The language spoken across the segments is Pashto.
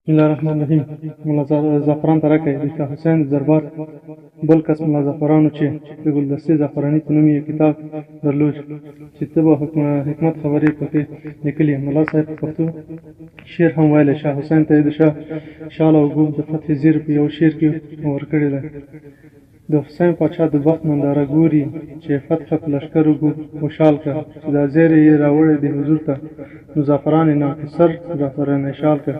بسم الله الرحمن الرحیم. ملا زعفران ترکه د شاه حسین د دربار بل کس ملا زعفرانو چې د ګلدستې زعفراني په نوم یې کتاب درلود چې ته به حکمت خبرې پکې لیکلي. ملا صاحب په پښتو شعر هم ویلی. شاه حسین ته یې د شاه شال او ګوب د فتح زیر په یو شعر کې ورکړی دی. د حسین پاچا د بخت ننداره ګوري چې فتح په لښکرو ګوب وشال که چې دا زیر یې راوړی دی حضور ته نو زعفران یې نام په سر زعفراني شال که.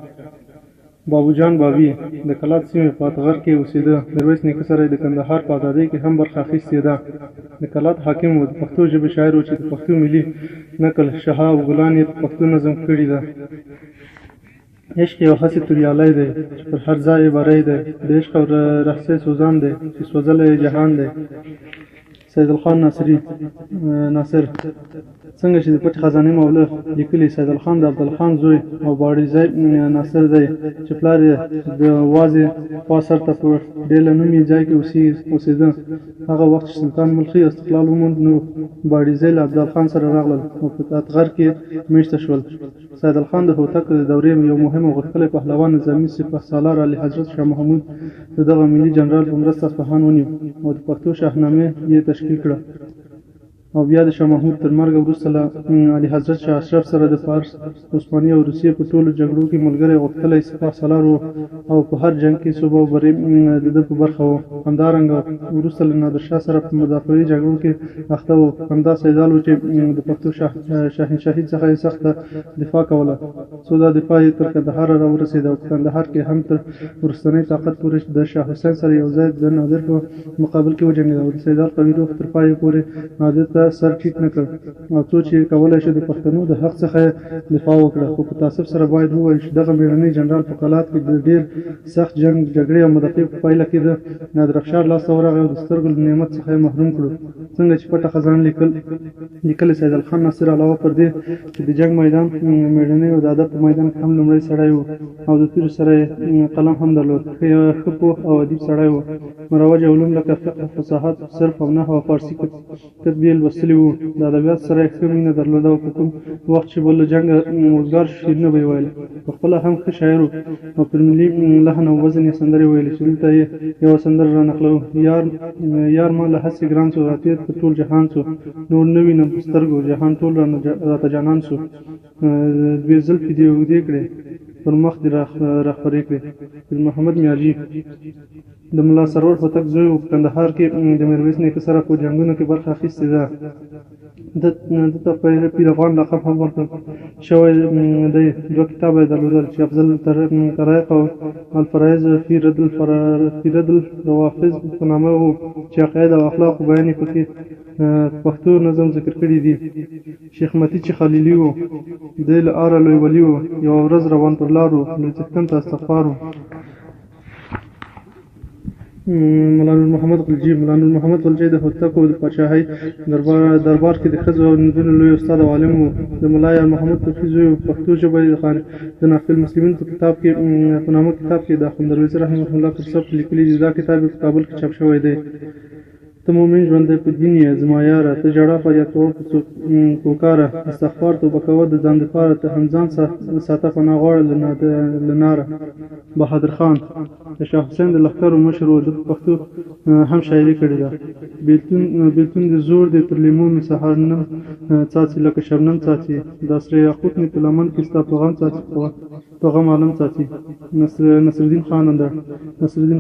بابو جان بابی د کلات سیمې په اتغر کې اوسېده. میرویس نیکه سره د کندهار په ازادۍ کې هم برخه اخیستې ده. د کلات حاکم و، د پښتو ژبې شاعر و چې د پښتو ملي نقل شها او ګلان یې په پښتو نظم کړي ده. عشق یو هسې توریالی دی چې پر هر ځای یې بری دی. د عشق او رحصې سوزان دی چې سوځلی جهان دی. سیدالخان ناصر څنګه چې د پټ خزانې موله لیکلي. سیدالخان د عبدالخان زوی او باړیزی ناصر دی چې پلار یې د وازې خوا سر ته په ډیله نومي ځای کې اوسېده. هغه وخت چې سلطان ملخي استقلال وموند نو باړیزی له عبدالخان سره راغلل او په اتغر کې میشته شول. سیدالخان د هوتک د دورې یو مهم او غښتلی پهلوان نظامي سپه سالار علي حضرت شاه محمود د دغه ملي جنرال په مرسته اصفهان ونیو او د پښتو شاهنامې یې تشکیل کړه. او بیا د شاه محمود تر مرګ وروسته له علي حضرت شاه اشرف سره د فارس، عثماني او روسیې په ټولو جګړو کې ملګری غښتلی سپه سالار و او په هر جنګ کې صوبه او بري د ده په برخه و. همدارنګه وروسته له نادرشاه سره په مدافعي جګړو کې اخته و. همدا سیدال و چې د پښتو شاهنشاهي څخه یې سخته دفاع کوله. څو دا دفاع یې تر کندهار راورسېده او په کندهار کې هم تر وروستنۍ طاقت پورې د شاه حسین سره یو ځای د نادر په مقابل کې وجنګېده او د سیدال قوي روح تر پایه پورې نادر ته سر ټیټ نه کړ او څو چې کولی شي د پښتنو د حق څخه دفاع وکړه. خو په تاسف سره باید ووایو چې دغه مېړنی جنرال په کلات کې د ډېر سخت جنګ، جګړې او مدافع په پایله کې د نادرافشار لاسته ورغی او د سترګو له نعمت څخه یې محروم کړو. څنګه چې پټه خزانه لیکلی. سیدالخان ناصر علاوه پر دې چې د جنګ میدان مېړنی او د ادب په میدان کې هم لومړی سړی و او د تورې سره قلم هم درلود. ښه پوه او ادیب سړی و. مروج علوم لکه فقه، فصاحت، صرف او نحو او فارسي کتبې لوستلي وو. د ادبیات سره یې ښه مینه درلوده او په کوم وخت چې به له جنګه وزګار شو شعرونه به یې ویل. پخپله هم ښه شاعر و او پر ملي لحن او وزن یې سندرې ویلې چې دلته یې یوه سندره رانقلوو. یار ما له هسې ګران سو، راتېر په ټول جهان سو، نور نه وینم په سترګو، جهان ټول راته جانان سو. دوې زلفې دې اوږدې کړې، پر مخ دې راخپرې کړې. پیر محمد میاجي د ملا سرور هوتک زوی و. په کندهار کې د میرویس نیکه سره په جنګونو کې برخه اخیستې ده. ده ته پیر افغان لقب هم ورکړل شوی دی. دوه کتابه یې درلودل چې افضل الطرایق او الفرایض فی رد الروافض په نامه و چې عقاید او اخلاقو بیان یې پکې پښتو نظم ذکر کړي دي. شیخ متی چې خلیلي و، دی له آره لوی ولي و. یوه ورځ روان پر لار و، لوی څښتن ته استغفار و. ملا نور محمد غلجی د هوتکو د پاچاهۍ دربار کې د ښځو او نجونو لوی استاد او عالم و. د ملا یار محمد توفي زوی و. پښتو ژبه د نافل مسلمین په نامه کتاب کې د اخندرویزي رحمه الله پر ثبت لیکلي دي. دا کتاب په کابل کې چاپ شوی دی. ته مومن ژوندی په دین یې زما یاره، ته ژړا فریاد کوه په کوکاره، استغفار توبه کوه د ځان دپاره، ته هم ځان ساته پناه غواړه له ناره. بهادر خان د شاه حسین د لښکرو مشر و. د پښتو هم شاعري کړې ده. بیلتون د زور دی تر لیمو مې سهار نم څاڅي لکه شبنم څاڅي، د سره یاقوت مې په لمن کې ستا په غم څاڅي، په غم عالم څاڅي. نصرالدین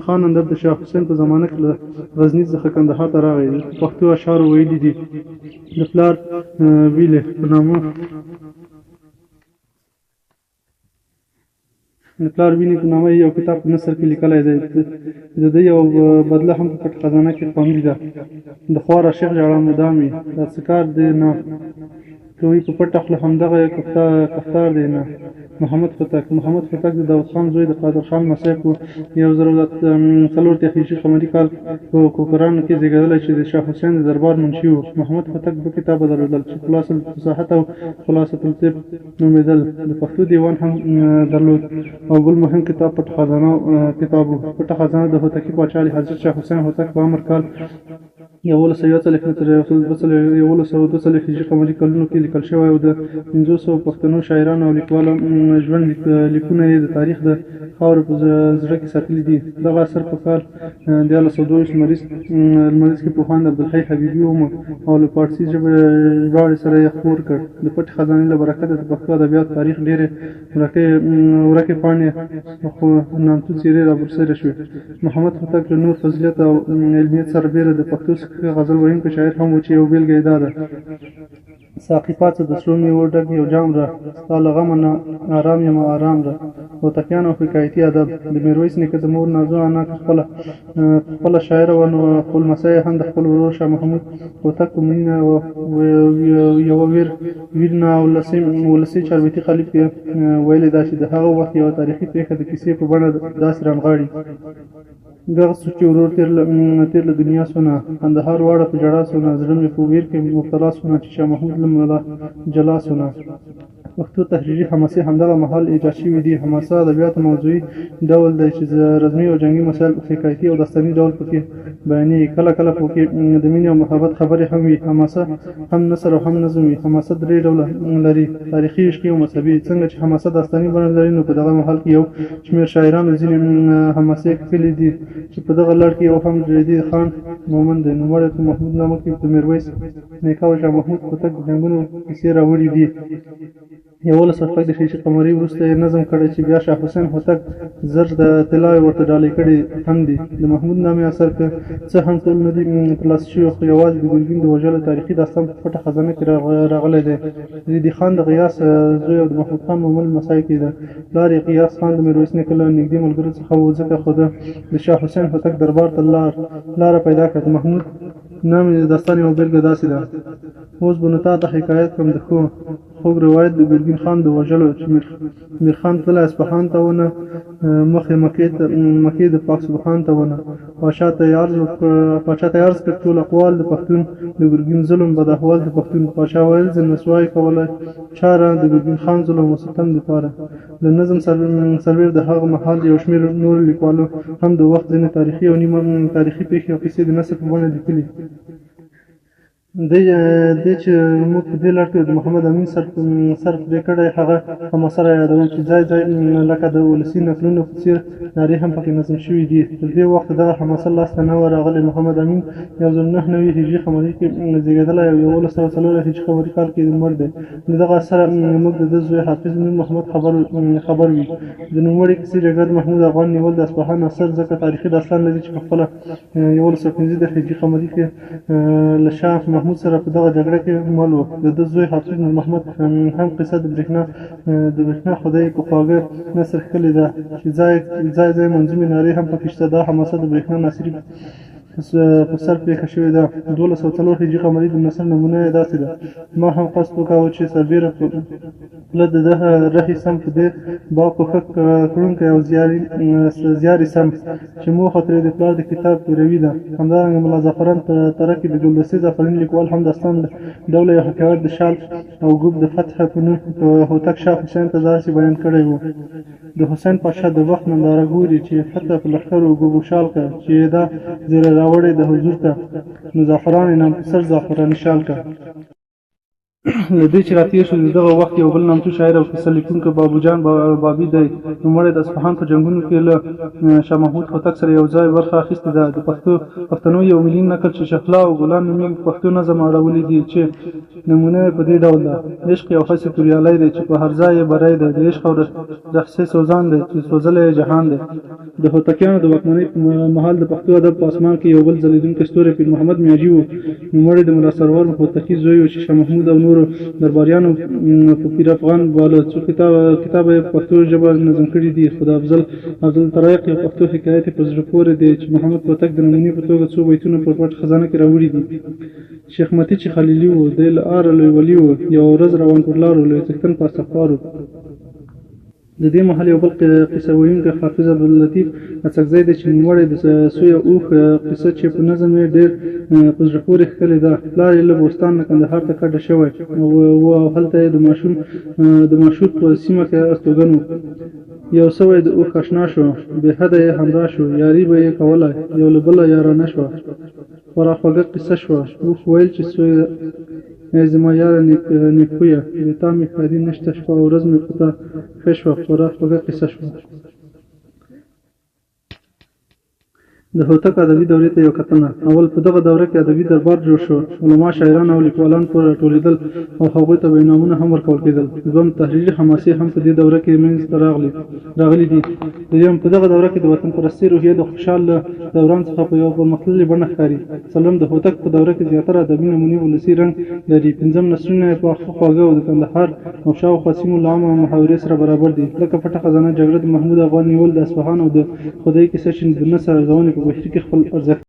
خان اندر د شاه حسین په زمانه کې له غزني څخه کندهار ته راغی. پښتو اشعار ویلي دي. د پلار ویلې په نامه یو کتاب په نثر کې لیکلی دی. د ده یو بدله هم په پټ خزانه کې خوندي ده. د خوار عاشق ژړا مدام وي، دا څه کار دی نه کوي په پټه خوله، همدغه کفتار دی نه. محمد هوتک د داود خان زوی د قادر خان لمسی په 1004 قمري کال په کوکرانو کې زیږېدلی چې د شاه حسین د دربار منشي و. محمد هوتک دوه کتابه درلودل چې خلاصة الفصاحت او خلاصة الطب نومېدل. د پښتو دیوان هم درلود او بل مهم کتاب پټ خزانه کتاب و. پټه خزانه د هوتکي پاچا علي حضرت شاه حسین هوتک په امر کال 1142 هجري قمري کلونو کې لیکل شوی او د 500 پښتنو شاعرانو او لیکوالو ژوند لیکونه یې د تاریخ د خاورې په زړه کې ساتلي دي. دغه اثر په کال 1322 لمریز کې پوهاند عبدالحی حبیبي او له فارسي ژباړې سره یې خپور کړ. د پټې خزانې له برکته د پښتو ادبیاتو تاریخ ډېرې ورکې پاڼې خو نامتو څېرې رابرسېره شوې. محمد هوتک له نور فضیلت او علمیت سره بیله د پښتو غزل ویونکی شاعر هم و چې یو بېلګه یې دا ده: ساقي پاڅه د سرو میوو ډک یو جام را، ستا له غمه نه آرام یم آرام را. هوتکیان او حکایتي ادب. د میرویس نیکه د مور نازو انا که خپله شاعره وه نو خو لمسی هم د خپل ورور شاه محمود هوتک په مړینه یوه ویرنا ولسي چاربیتي خلیف کې ویلې ده چې د هغه وخت یوه تاریخي پېښه د کیسې په بڼه داسې رانغاړي: دغه سو چې ورور تیر له دنیا سونه، کندهار واړه په ژړا سونه، زړه مې په ویر کې مبتلا سونه چې شاه محمود له ملا جلا سونه. پښتو تحریري حماسې همدغه مهال ایجاد شوي دي. حماسه ادبیاتو موضوعي ډول دی چې رزمي او جنګي مسایل په حکایتي او داستاني ډول پکې بیانېږي. کله کله پکې د مینې او محبت خبرې هم وي. حماسه هم نثر او هم نظم وي. حماسه درې ډوله لري: تاریخي، عشقي او مذهبي. څنګه چې حماسه داستاني بڼه لري نو په دغه مهال کې یو شمېر شاعرانو ځینې حماسې کښلي دي چې په دغه لړ کې یو هم جدید خان مومند دی. نوموړی په محمود نامه کې د میرویس نیکه او شاه محمود هوتک د جنګونو کیسې راوړي دي. 11 صفحه د هجري قمري وروسته یې نظم کړی چې بیا شاه حسین هوتک زر د طلاوې ورته ډالۍ کړي هم دي. د محمود نامې اثر که څه هم ټول نه دي ترلاسه شوي خو یوازې د ګرګین د وژلو تاریخي داستان په پټه خزانه کې راغلی دی. ریدي خان د غیاث زوی او د محمود خان مومل لمسی کې ده. پلار یې غیاث خان د میرویس نیکه له نږدې ملګرو څخه و ځکه خو د شاه حسین هوتک دربار ته لاره پیدا کړه. د محمود نامې د داستان یوه بېلګه داسې ده: اوس به نو تا ته حکایت کړم د خوږ روایت د ګرګین خان د وژلو چې میرخان تللی اصفهان ته ونه، مخې مکې د پاک سبحان ته ونه. پاچا ته یې عرض کړ ټول اقوال د پښتون، د ګرګین ظلم بد احوال د پښتون. پاچا ویل زه نسوای کولی چاره د ګرګین خان ظلم و ستم دپاره. له نظم سربېر د هغه مهال یو شمېر نورو لیکوالو هم د وخت ځینې تاریخي او نیمه تاریخي پېښې او کیسې د نثر په بڼه لیکلي دی چې موږ په دې لړ کې د محمد امین سر پرې کړی هغه حماسه را یادوم چې ځای لکه د ولسي نکلونو په څېر نارې هم پکې نظم شوي دي. تر دې وخته دغه حماسه لاسته نه وه راغلې. محمد امین 1990 هجري قمري کې زېږېدلی او 1104 هجري قمري کال کې مړ دی. د دغه اثر موږ د ده زوی حافظ نور محمد خبر وي. د نوموړې کیسې ډګر محمود افغان نیول د اصفهان اثر ځکه تاریخي داستان لري چې په خپله 1115 هجري قمري کې له شاه محمود سره په دغه جګړه کې مل و. د ده زوی حافظ نور محمد هم قصه د برېښنا خدای په خواږه نثر ښکلې ده چې ځای منظومې نارې هم پکې شته. دا حماسه د برېښنا ناصري په سر پېښه شوې ده. 1204 هجري قمري د نثر نمونه یې داسې ده: ما هم قصد وکاوه چې سربېره پله د ده رهي سم په دې باغ کوښښ کړونکی او زیاري سم چې موخه ترې د پلار د کتاب پیروي ده. همدارنګه ملا زعفران ترکي د ګلدستې زعفراني لیکوال هم داستان ډوله یو حکایت د شال او ګوب د فتح په نوم هوتک شاه حسین ته داسې بیان کړی و: د حسین پاشا د وخت ننداره ګوري چې فتح په لښکر و ګوب و شال که چې دا زیره راوړی د حضور ته نو زعفران نام په سر زعفراني شال که. له دې چې راتېر شو د دغه وخت یو بل نامتو شاعر او کیسه لیکونکی بابوجان بابي دی. نوموړی د اصفهان په جنګونو کې له شاه محمود هوتک سره یو ځای برخه اخیستې ده. د پښتنو یو ملي نکل چې شخلا او ګلان نومېږي په پښتو نظم اړولي دي چې نمونه په دې ډول ده: عشق یو هسې توریالی دی چې په هر ځای یې بری دی، د عشق او رقصې سوزان دی چې سوځلی یې جهان دی. د هوتکیانو د واکمنۍ په مهال د پښتو ادب په اسمان کې یو بل ځلېدونکی ستوری پیر محمد میاجي و. نوموړی د ملا سرور هوتکي زوی و چې شاه محمود او نورو درباریانو په پیر افغان باله. څو کتابه یې په پښتو ژبه نظم کړي دي. خو د افضل طرایق یو پښتو حکایت په زړه پورې دی چې محمد هوتک د نمونې په توګه څو بیتونه په پټ خزانه کې راوړي دي. شیخ متي چې خلیلي و، دی له آره لوی ولي و، یو ورځ روان پر لارو لوی څښتن په استغفار و. د دې مهال یو بل قصه ویونکی حافظ عبداللطیف اڅکزی دی چې نوموړی د سوی اوښ قصه چې په نظم یې ډېر په زړه پورې ښکلې ده. پلار یې له بوستان نه کندهار ته کډه شوی او هلته یې د ماشوط په سیمه کې استوګن و. یو سوی د اوښ اشنا شو، بې حده یې همراه شو، یاري به یې کوله، یو له بله یارانه شوه. خورا خوږه قصه شوه. اوښ ویل چې سوی ای زما یاره نیکویه، د تا مې ښادي نشته شپه او ورځ مې په تا ښه شوه. خورا خوږه قصه شوه. د هوتک ادبي دورې ته یو کتنه. اول په دغه دوره کې ادبي دربار جوړ شو. علما، شاعران او لیکوالان پرې راټولېدل او هغوی ته به انعامونه هم ورکول کېدل. دویم، تحریري حماسې هم په دې دوره کې منځته راغلي دي. دریم، په دغه دوره کې د وطن پرستۍ روحیه د خوشحال له دوران څخه په یوه پرمختللې بڼه ښکاري. څلورم، د هوتک په دوره کې زیاتره ادبي نمونې ولسي رنګ لري. پنځم، نثرونه یې پاخه خواږه او د کندهار او شاوخوا سیمو له عامه محاورې سره برابر دي، لکه پټه خزانه، جګړه، د محمود افغان نیول، د اصفهان او د خدای کیسه چې د نثر ارزونې په بهیر کې خپل ارزښت